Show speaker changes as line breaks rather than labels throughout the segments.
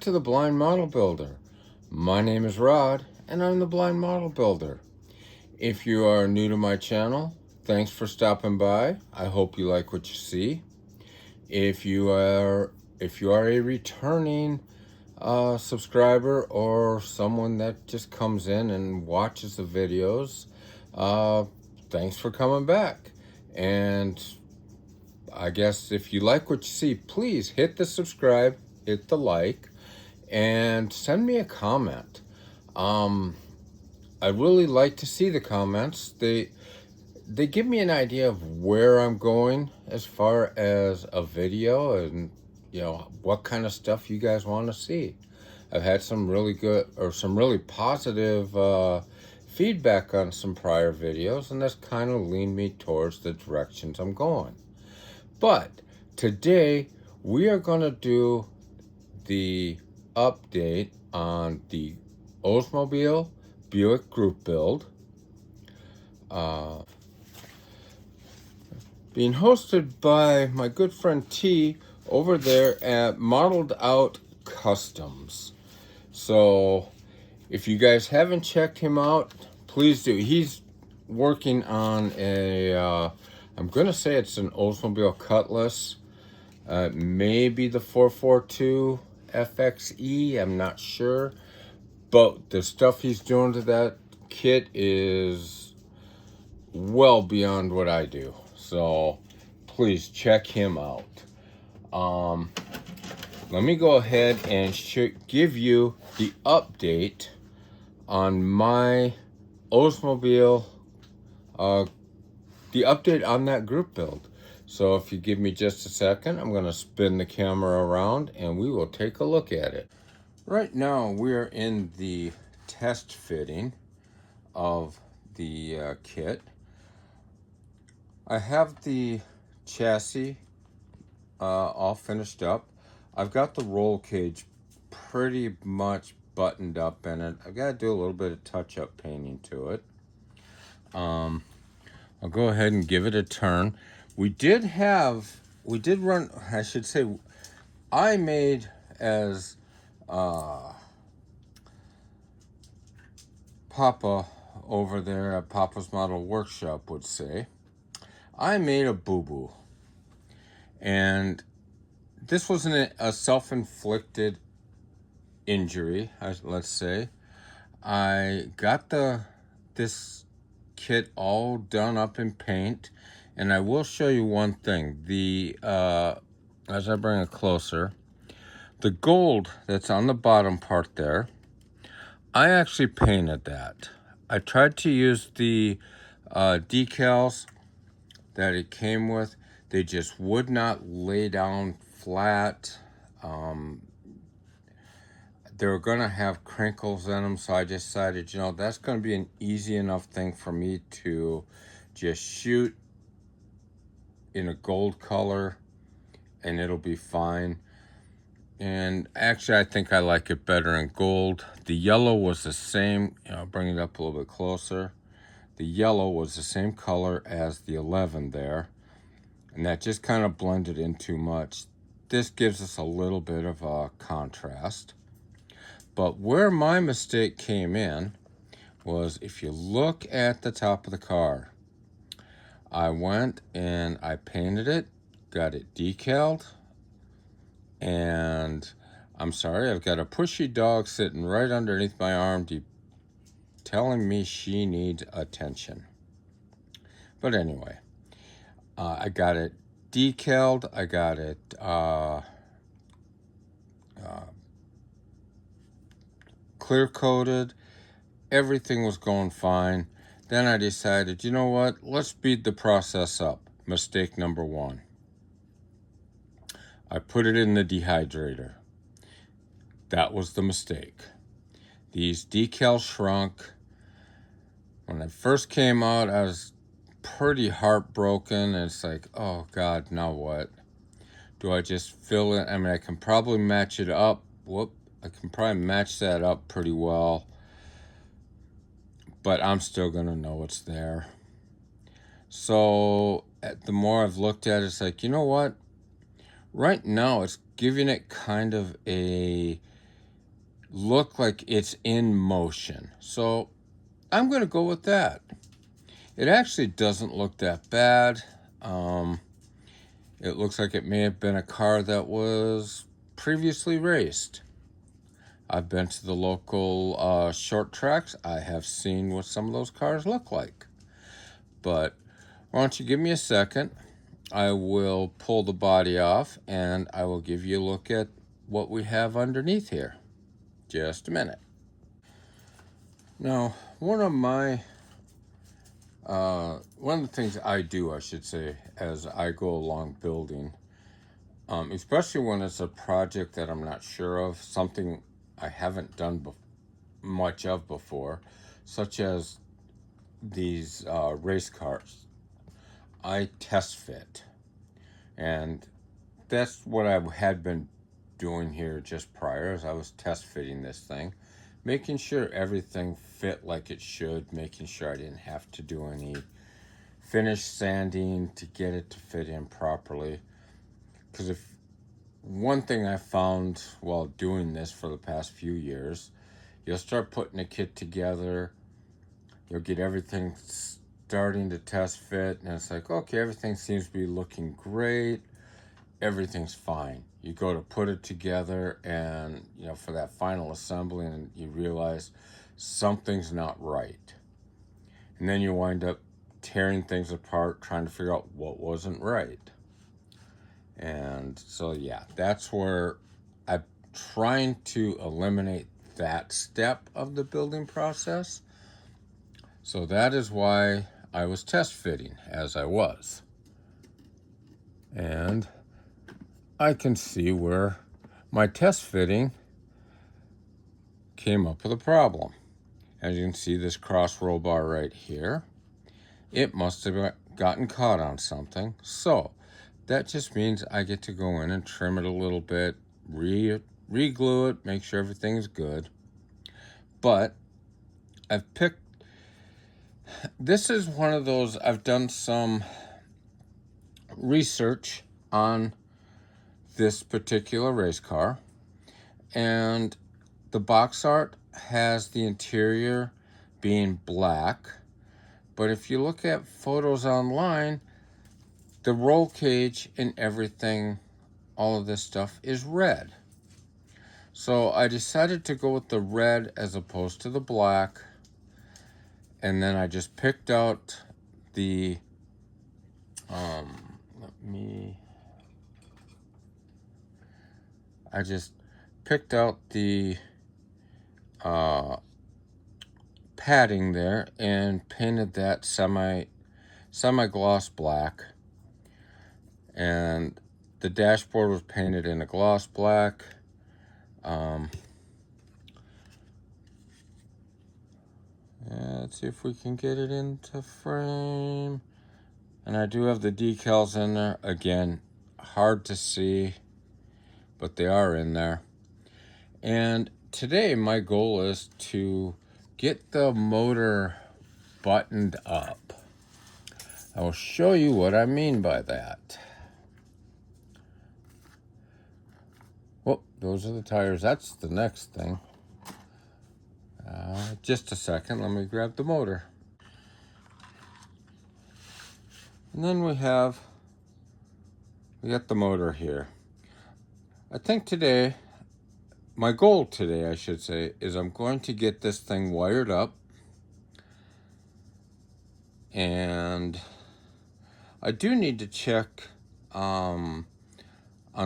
to the Blind Model Builder. My name is Rod, and I'm the Blind Model Builder. If you are new to my channel, thanks for stopping by. I hope you like what you see. If you are a returning subscriber or someone that just comes in and watches the videos, thanks for coming back. And I guess if you like what you see, please hit the subscribe, hit the like, and send me a comment. I really like to see the comments. They give me an idea of where I'm going as far as a video and, you know, what kind of stuff you guys want to see. I've had some really good or some really positive feedback on some prior videos, and that's kind of leaned me towards the directions I'm going. But today we are going to do the update on the Oldsmobile Buick group build. Being hosted by my good friend T over there at Modeled Out Customs. So if you guys haven't checked him out, please do. He's working on a I'm gonna say it's an Oldsmobile Cutlass, maybe the 442 FXE, I'm not sure, but the stuff he's doing to that kit is well beyond what I do, so please check him out. Let me go ahead and give you the update on my Oldsmobile, the update on that group build. So if you give me just a second, I'm going to spin the camera around and we will take a look at it. Right now we are in the test fitting of the kit. I have the chassis all finished up. I've got the roll cage pretty much buttoned up in it. I've got to do a little bit of touch-up painting to it. I'll go ahead and give it a turn. We did run, I should say, I made, as Papa over there at Papa's Model Workshop would say, I made a boo-boo. And this wasn't a self-inflicted injury, let's say. I got this kit all done up in paint, and I will show you one thing. The as I bring it closer, the gold that's on the bottom part there, I actually painted that. I tried to use the decals that it came with. They just would not lay down flat. They were gonna have crinkles in them, so I decided, you know, that's gonna be an easy enough thing for me to just shoot in a gold color and it'll be fine. And actually I think I like it better in gold. The yellow was the same, you know, bring it up a little bit closer. The yellow was the same color as the 11 there, and that just kind of blended in too much. This gives us a little bit of a contrast. But where my mistake came in was, if you look at the top of the car, I went and I painted it, got it decaled, and I'm sorry, I've got a pushy dog sitting right underneath my arm telling me she needs attention. But anyway, I got it decaled, I got it clear coated, everything was going fine. Then I decided, you know what, let's speed the process up. Mistake number one. I put it in the dehydrator. That was the mistake. These decals shrunk. When I first came out, I was pretty heartbroken. And it's like, oh God, now what? Do I just fill it? I mean, I can probably match it up. I can probably match that up pretty well, but I'm still gonna know it's there. So the more I've looked at it, it's like, you know what? Right now, it's giving it kind of a look like it's in motion. So I'm going to go with that. It actually doesn't look that bad. It looks like it may have been a car that was previously raced. I've been to the local short tracks. I have seen what some of those cars look like. But why don't you give me a second? I will pull the body off and I will give you a look at what we have underneath here. Just a minute. Now, one of the things I do, I should say, as I go along building, especially when it's a project that I'm not sure of, something I haven't done much of before, such as these race cars, I test fit. And that's what I had been doing here just prior, as I was test fitting this thing, making sure everything fit like it should, making sure I didn't have to do any finish sanding to get it to fit in properly. Because if one thing I found while doing this for the past few years, you'll start putting a kit together, you'll get everything starting to test fit, and it's like, okay, everything seems to be looking great, everything's fine. You go to put it together, and for that final assembly, and you realize something's not right. And then you wind up tearing things apart, trying to figure out what wasn't right. And so, yeah, that's where I'm trying to eliminate that step of the building process. So that is why I was test fitting as I was. And I can see where my test fitting came up with a problem. As you can see, this cross roll bar right here, it must have gotten caught on something. So that just means I get to go in and trim it a little bit, re-glue it, make sure everything's good. But this is one of those, I've done some research on this particular race car, and the box art has the interior being black, but if you look at photos online, the roll cage and everything, all of this stuff is red. So I decided to go with the red as opposed to the black, and then I just picked out the padding there and painted that semi-gloss black, and the dashboard was painted in a gloss black. Let's see if we can get it into frame. And I do have the decals in there. Again, hard to see, but they are in there. And today my goal is to get the motor buttoned up. I will show you what I mean by that. Oh, those are the tires. That's the next thing. Just a second, let me grab the motor. And then we got the motor here. I think today, my goal today, I should say, is I'm going to get this thing wired up. And I do need to check on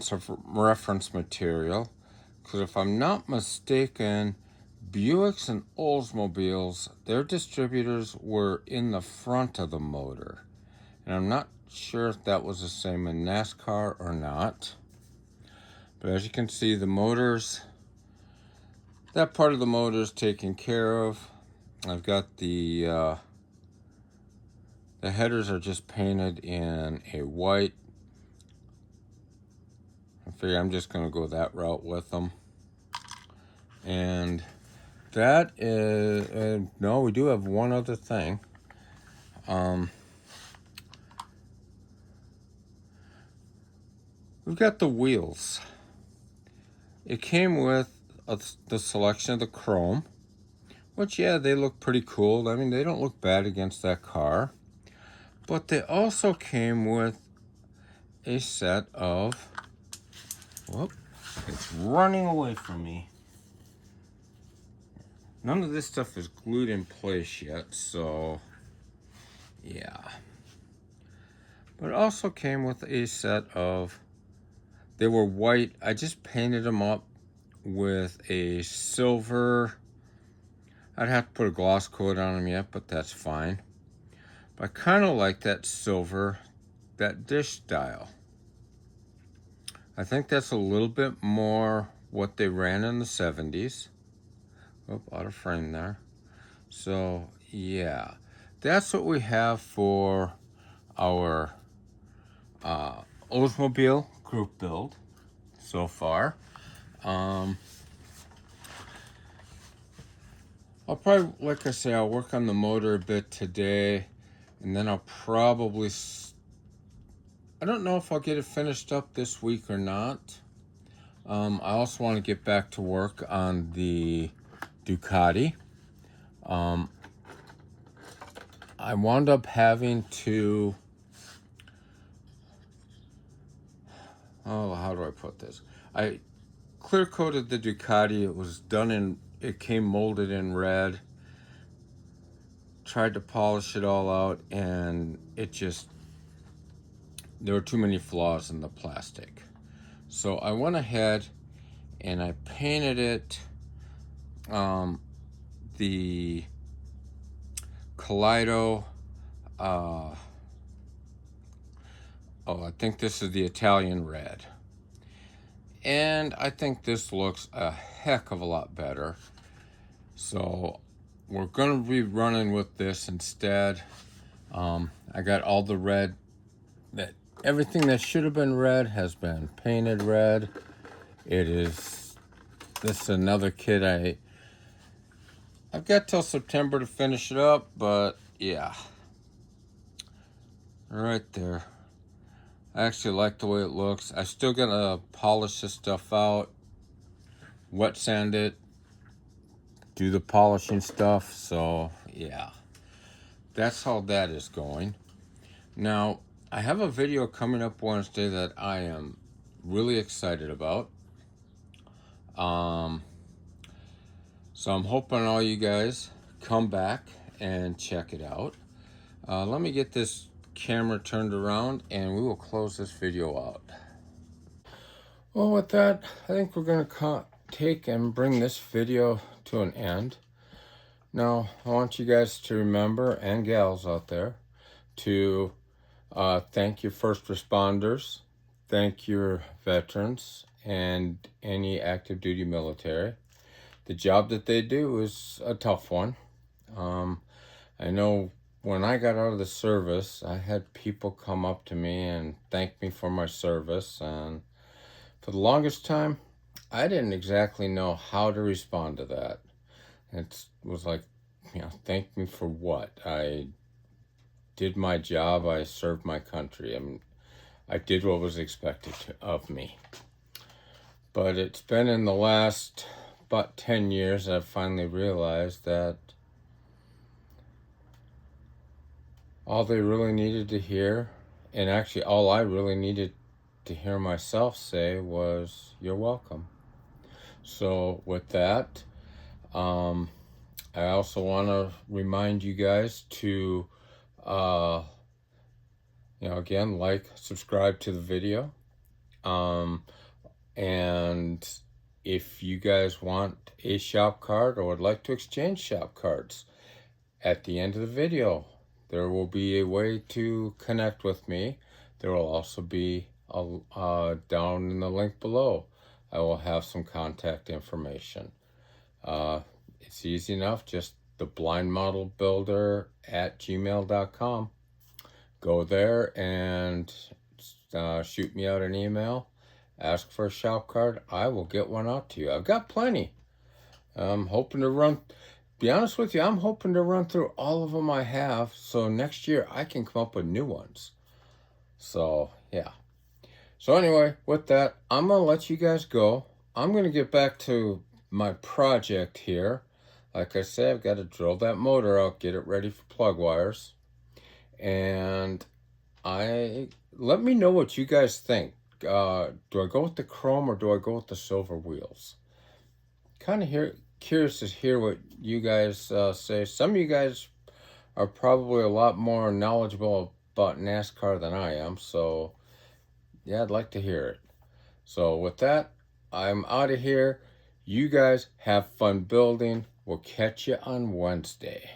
some reference material, because if I'm not mistaken, Buicks and Oldsmobiles, their distributors were in the front of the motor. And I'm not sure if that was the same in NASCAR or not. But as you can see, the motors, that part of the motor is taken care of. I've got the headers are just painted in a white. I figure I'm just going to go that route with them. And that is, no, we do have one other thing. We've got the wheels. It came with the selection of the chrome, which, yeah, they look pretty cool. I mean, they don't look bad against that car. But they also came with a set of, whoop, it's running away from me. None of this stuff is glued in place yet, so yeah. But it also came with a set of, they were white. I just painted them up with a silver. I'd have to put a gloss coat on them yet, but that's fine. But I kind of like that silver, that dish style. I think that's a little bit more what they ran in the 70s. Oh, out of frame there. So, yeah. That's what we have for our Oldsmobile group build so far. I'll probably, like I say, I'll work on the motor a bit today, and then I'll probably, I don't know if I'll get it finished up this week or not. I also want to get back to work on the Ducati. I wound up having to, how do I put this? I clear coated the Ducati. It was done in, it came molded in red. Tried to polish it all out, and it just, there were too many flaws in the plastic. So I went ahead and I painted it the Kaleido, I think this is the Italian red. And I think this looks a heck of a lot better. So we're going to be running with this instead. I got all the red, that everything that should have been red has been painted red. This is another kit I've got till September to finish it up, but yeah. Right there. I actually like the way it looks. I still gotta polish this stuff out, wet sand it, do the polishing stuff, so yeah. That's how that is going. Now, I have a video coming up Wednesday that I am really excited about. So I'm hoping all you guys come back and check it out. Let me get this camera turned around and we will close this video out. Well, with that, I think we're going to take and bring this video to an end. Now, I want you guys to remember, and gals out there, to thank your first responders, thank your veterans, and any active duty military. The job that they do is a tough one. I know when I got out of the service, I had people come up to me and thank me for my service, and for the longest time, I didn't exactly know how to respond to that. It was like, thank me for what? I did my job, I served my country, and I did what was expected of me. But it's been in the last about 10 years I've finally realized that all they really needed to hear, and actually all I really needed to hear myself say, was, "You're welcome." So with that, I also want to remind you guys to, again, like, subscribe to the video. And if you guys want a shop card or would like to exchange shop cards, at the end of the video, there will be a way to connect with me. There will also be down in the link below, I will have some contact information. It's easy enough, just theblindmodelbuilder@gmail.com. Go there and shoot me out an email. Ask for a shop card. I will get one out to you. I've got plenty. I'm hoping to be honest with you, I'm hoping to run through all of them I have, so next year I can come up with new ones. So, yeah. So anyway, with that, I'm going to let you guys go. I'm going to get back to my project here. Like I said, I've got to drill that motor out, get it ready for plug wires. And let me know what you guys think. Do I go with the chrome or do I go with the silver wheels? Kind of curious to hear what you guys say. Some of you guys are probably a lot more knowledgeable about NASCAR than I am, so yeah, I'd like to hear it. So with that, I'm out of here. You guys have fun building. We'll catch you on Wednesday.